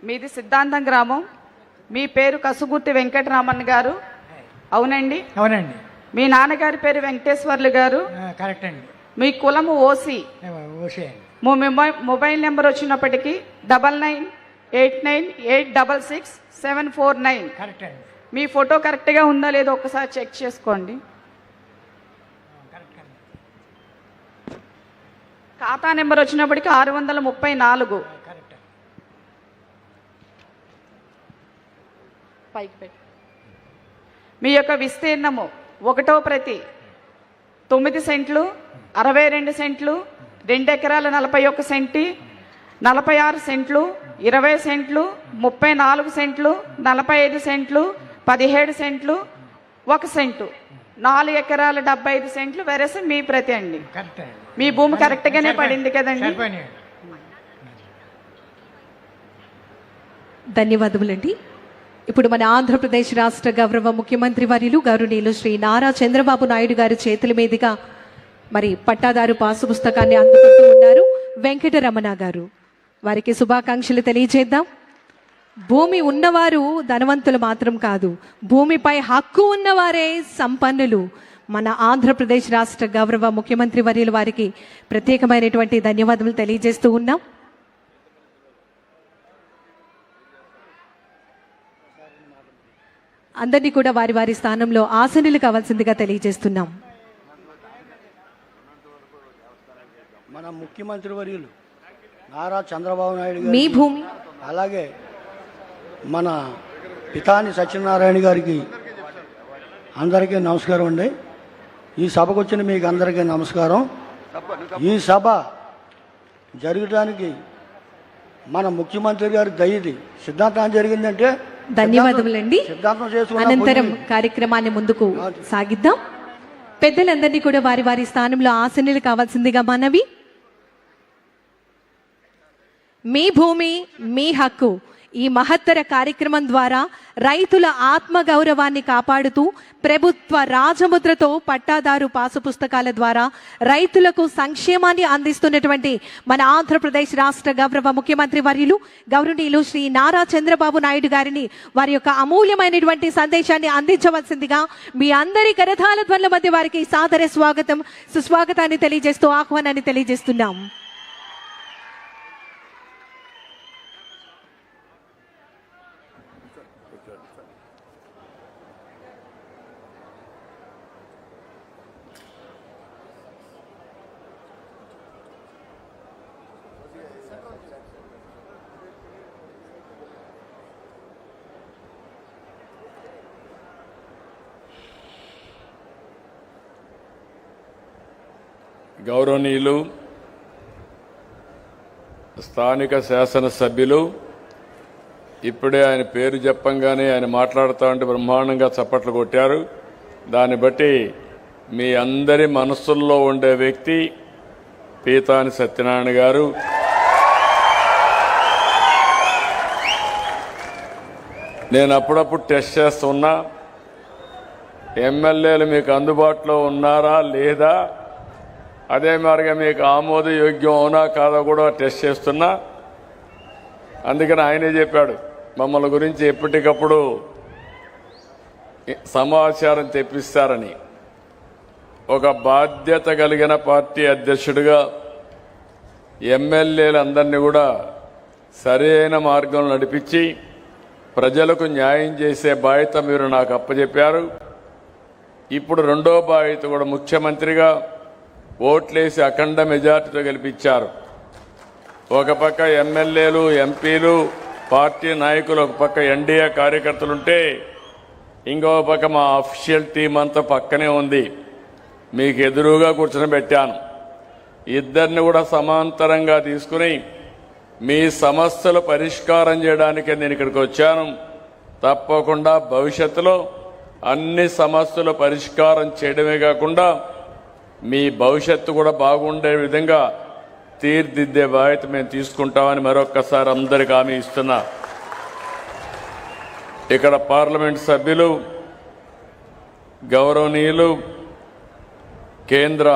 మీది సిద్ధాంతం గ్రామం. మీ పేరు కసుగుర్తి వెంకటరామన్ గారు అవునండి? అవునండి. మీ నాన్నగారి పేరు వెంకటేశ్వర్లు గారు కరెక్ట్ అండి. మీ కులము ఓసీ. ఓసీ అండి. మొబైల్ నెంబర్ వచ్చినప్పటికీ 9989866749. కరెక్ట్ అండి. మీ ఫోటో కరెక్ట్గా ఉందా లేదో ఒకసారి చెక్ చేసుకోండి. కరెక్ట్ అండి. ఖాతా నెంబర్ వచ్చినప్పటికీ 634. కరెక్ట్ అండి. పైకి పెట్టి మీ యొక్క విస్తీర్ణము 1వ ప్రతి 9 సెంట్లు, 62 సెంట్లు, 2 ఎకరాల 41 సెంటి, 46 సెంట్లు, 20 సెంట్లు, 34 సెంట్లు, 45 సెంట్లు, 17 సెంట్లు, 1 సెంటు, 4 ఎకరాల 75 సెంట్లు వెరస మీ ప్రతి అండి. కరెక్ట్ అండి. మీ భూమి కరెక్ట్గానే పడింది కదండి? ధన్యవాదములండి. ఇప్పుడు మన ఆంధ్రప్రదేశ్ రాష్ట్ర గౌరవ ముఖ్యమంత్రి వర్యులు గౌరవనీయులు శ్రీ నారా చంద్రబాబు నాయుడు గారి చేతుల మీదుగా మరి పట్టాదారు పాసు పుస్తకాన్ని అందుకుంటూ ఉన్నారు వెంకటరమణ గారు. వారికి శుభాకాంక్షలు తెలియజేద్దాం. భూమి ఉన్నవారు ధనవంతులు మాత్రం కాదు, భూమిపై హక్కు ఉన్నవారే సంపన్నులు. మన ఆంధ్రప్రదేశ్ రాష్ట్ర గౌరవ ముఖ్యమంత్రి వర్యులు వారికి ప్రత్యేకమైనటువంటి ధన్యవాదాలు తెలియజేస్తూ ఉన్నాం. అందరినీ కూడా వారి వారి స్థానంలో ఆసనులు కావాల్సిందిగా తెలియజేస్తున్నాం. మన ముఖ్యమంత్రి వర్యులు నారా చంద్రబాబు నాయుడు గారు, మీ భూమి, అలాగే మన పితాని సత్యనారాయణ గారికి అందరికీ నమస్కారం అండి. ఈ సభకు వచ్చిన మీకు అందరికీ నమస్కారం. ఈ సభ జరగడానికి మన ముఖ్యమంత్రి గారి దయది సిద్ధాంతం జరిగిందంటే ధన్యవాదములండి. సిద్ధాంతం చేసుకున్న అనంతరం కార్యక్రమాన్ని ముందుకు సాగిద్దాం. పెద్దలందరినీ కూడా వారి వారి స్థానంలో ఆసనులు కావాల్సిందిగా మనవి. మీ భూమి మీ హక్కు ఈ మహత్తర కార్యక్రమం ద్వారా రైతుల ఆత్మగౌరవాన్ని కాపాడుతూ ప్రభుత్వ రాజముద్రతో పట్టాదారు పాసు పుస్తకాల ద్వారా రైతులకు సంక్షేమాన్ని అందిస్తున్నటువంటి మన ఆంధ్రప్రదేశ్ రాష్ట్ర గౌరవ ముఖ్యమంత్రి వర్యులు గౌరవనీయులు శ్రీ నారా చంద్రబాబు నాయుడు గారిని వారి యొక్క అమూల్యమైనటువంటి సందేశాన్ని అందించవలసిందిగా మీ అందరి కరతాళ ధ్వనుల మధ్య వారికి సాదర స్వాగతం సుస్వాగతాన్ని తెలియజేస్తూ ఆహ్వానాన్ని తెలియజేస్తున్నాం. గౌరవనీయులు స్థానిక శాసనసభ్యులు, ఇప్పుడే ఆయన పేరు చెప్పంగానే ఆయన మాట్లాడుతూ ఉంటే బ్రహ్మాండంగా చప్పట్లు కొట్టారు. దాన్ని బట్టి మీ అందరి మనస్సుల్లో ఉండే వ్యక్తి పీతాని సత్యనారాయణ గారు. నేను అప్పుడప్పుడు టెస్ట్ చేస్తున్నా, ఎమ్మెల్యేలు మీకు అందుబాటులో ఉన్నారా లేదా, అదే మాదిరిగా మీకు ఆమోదయోగ్యం అవునా కాదో కూడా టెస్ట్ చేస్తున్నా. అందుకని ఆయనే చెప్పాడు, మమ్మల్ని గురించి ఎప్పటికప్పుడు సమాచారం తెప్పిస్తారని. ఒక బాధ్యత కలిగిన పార్టీ అధ్యక్షుడిగా ఎమ్మెల్యేలందరినీ కూడా సరైన మార్గంలో నడిపించి ప్రజలకు న్యాయం చేసే బాధ్యత మీరు నాకు అప్పచెప్పారు. ఇప్పుడు రెండో బాధ్యత కూడా ముఖ్యమంత్రిగా ఓట్లేసి అఖండ మెజార్టీతో గెలిపించారు. ఒక పక్క ఎమ్మెల్యేలు, ఎంపీలు, పార్టీ నాయకులు, ఒక పక్క ఎన్డీఏ కార్యకర్తలుంటే ఇంకో పక్క మా అఫీషియల్ టీం అంతా పక్కనే ఉంది. మీకు ఎదురుగా కూర్చొని పెట్టాను. ఇద్దరిని కూడా సమాంతరంగా తీసుకుని మీ సమస్యలు పరిష్కారం చేయడానికే నేను ఇక్కడికి వచ్చాను. తప్పకుండా భవిష్యత్తులో అన్ని సమస్యలు పరిష్కారం చేయడమే కాకుండా మీ భవిష్యత్తు కూడా బాగుండే విధంగా తీర్దిద్దే బాధ్యత మేము తీసుకుంటామని మరొక్కసారి అందరికీ హామీ ఇస్తున్నా. ఇక్కడ పార్లమెంట్ సభ్యులు, గౌరవనీయులు, కేంద్ర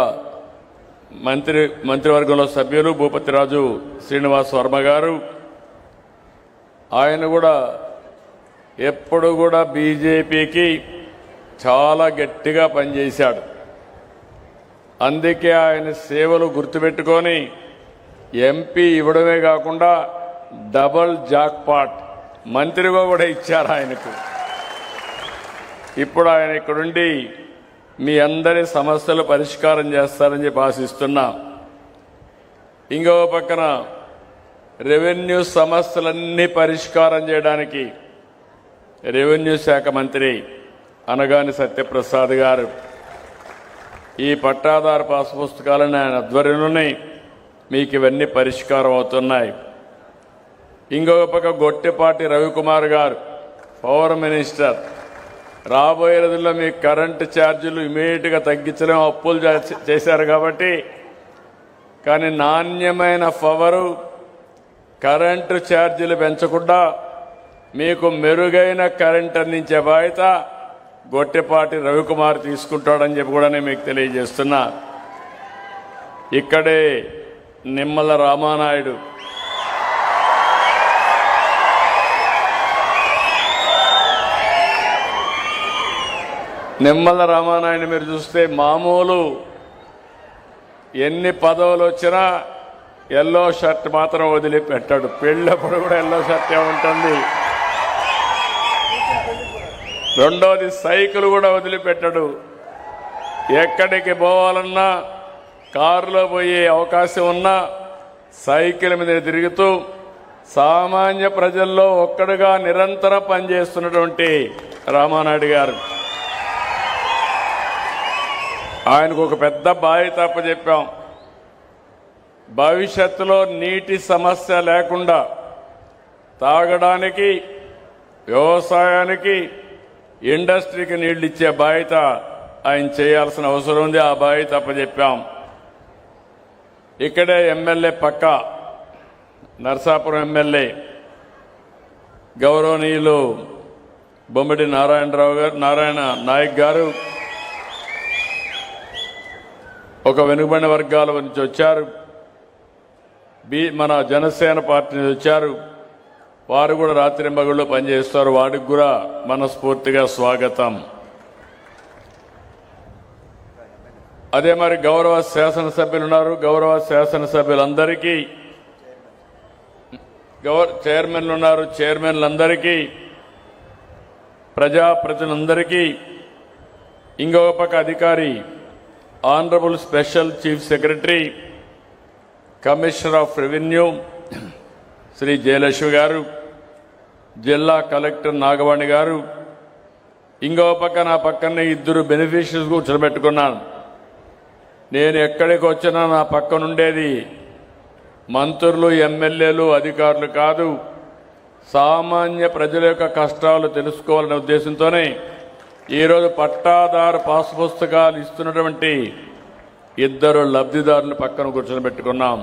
మంత్రివర్గంలో సభ్యులు భూపతిరాజు శ్రీనివాస్ వర్మ గారు, ఆయన కూడా ఎప్పుడు కూడా బీజేపీకి చాలా గట్టిగా పనిచేశాడు. అందుకే ఆయన సేవలు గుర్తుపెట్టుకొని ఎంపీ ఇవ్వడమే కాకుండా డబల్ జాక్పాట్ మంత్రిగా కూడా ఇచ్చారు ఆయనకు. ఇప్పుడు ఆయన ఇక్కడుండి మీ అందరి సమస్యలు పరిష్కారం చేస్తారని చెప్పి ఆశిస్తున్నా. ఇంకో పక్కన రెవెన్యూ సమస్యలన్నీ పరిష్కారం చేయడానికి రెవెన్యూ శాఖ మంత్రి అనగాని సత్యప్రసాద్ గారు ఈ పట్టాదారు పాస్ పుస్తకాలను ఆయన ఆధ్వర్యంలోనే మీకు ఇవన్నీ పరిష్కారం అవుతున్నాయి. ఇంకొక పక్క గొట్టిపాటి రవికుమార్ గారు పవర్ మినిస్టర్, రాబోయే రోజుల్లో మీకు కరెంటు ఛార్జీలు ఇమీడియట్గా తగ్గించడం అప్పులు చేశారు కాబట్టి, కానీ నాణ్యమైన పవరు కరెంటు ఛార్జీలు పెంచకుండా మీకు మెరుగైన కరెంట్ అందించే బాధ్యత గొట్టిపాటి రవికుమార్ తీసుకుంటాడని చెప్పి కూడా నేను మీకు తెలియజేస్తున్నా. ఇక్కడే నిమ్మల రామానాయుడు మీరు చూస్తే మామూలు ఎన్ని పదవులు వచ్చినా ఎల్లో షర్ట్ మాత్రం వదిలిపెట్టాడు. పెళ్ళప్పుడు కూడా ఎల్లో షర్టే ఉంటుంది. రెండోది సైకిల్ కూడా వదిలిపెట్టాడు. ఎక్కడికి పోవాలన్నా కారులో పోయే అవకాశం ఉన్నా సైకిల్ మీద తిరుగుతూ సామాన్య ప్రజల్లో ఒక్కడుగా నిరంతరం పనిచేస్తున్నటువంటి రామానాయుడు గారు, ఆయనకు ఒక పెద్ద బాధ్యత అప్పచెప్పాం. భవిష్యత్తులో నీటి సమస్య లేకుండా తాగడానికి, వ్యవసాయానికి, ఇండస్ట్రీకి నీళ్లు ఇచ్చే బాధ్యత ఆయన చేయాల్సిన అవసరం ఉంది. ఆ బాధ్యత అప్పచెప్పాం. ఇక్కడే ఎమ్మెల్యే పక్క నర్సాపురం ఎమ్మెల్యే గౌరవనీయులు బొమ్మిడి నారాయణ నాయక్ గారు ఒక వెనుకబడిన వర్గాల నుంచి వచ్చారు. మన జనసేన పార్టీ నుంచి వచ్చారు. వారు కూడా రాత్రింబగళ్ళు పనిచేస్తారు. వాడికి కూడా మనస్ఫూర్తిగా స్వాగతం. అదే మరి గౌరవ శాసనసభ్యులు ఉన్నారు. గౌరవ శాసనసభ్యులందరికీ, చైర్మన్లు ఉన్నారు. చైర్మన్లందరికీ, ప్రజాప్రతినిధులందరికీ, ఇంకొక పక్క అధికారి honourable special chief secretary commissioner of revenue Shri Jayalakshmi garu, జిల్లా కలెక్టర్ నాగవాణి గారు, ఇంకో పక్క నా పక్కనే ఇద్దరు బెనిఫిషరీస్ కూర్చోబెట్టుకున్నాను. నేను ఎక్కడికి వచ్చినా నా పక్కనుండేది మంత్రులు, ఎమ్మెల్యేలు, అధికారులు కాదు, సామాన్య ప్రజల యొక్క కష్టాలు తెలుసుకోవాలనే ఉద్దేశంతోనే ఈరోజు పట్టాదారు పాస్ పుస్తకాలు ఇస్తున్నటువంటి ఇద్దరు లబ్ధిదారులు పక్కన కూర్చొని పెట్టుకున్నాం.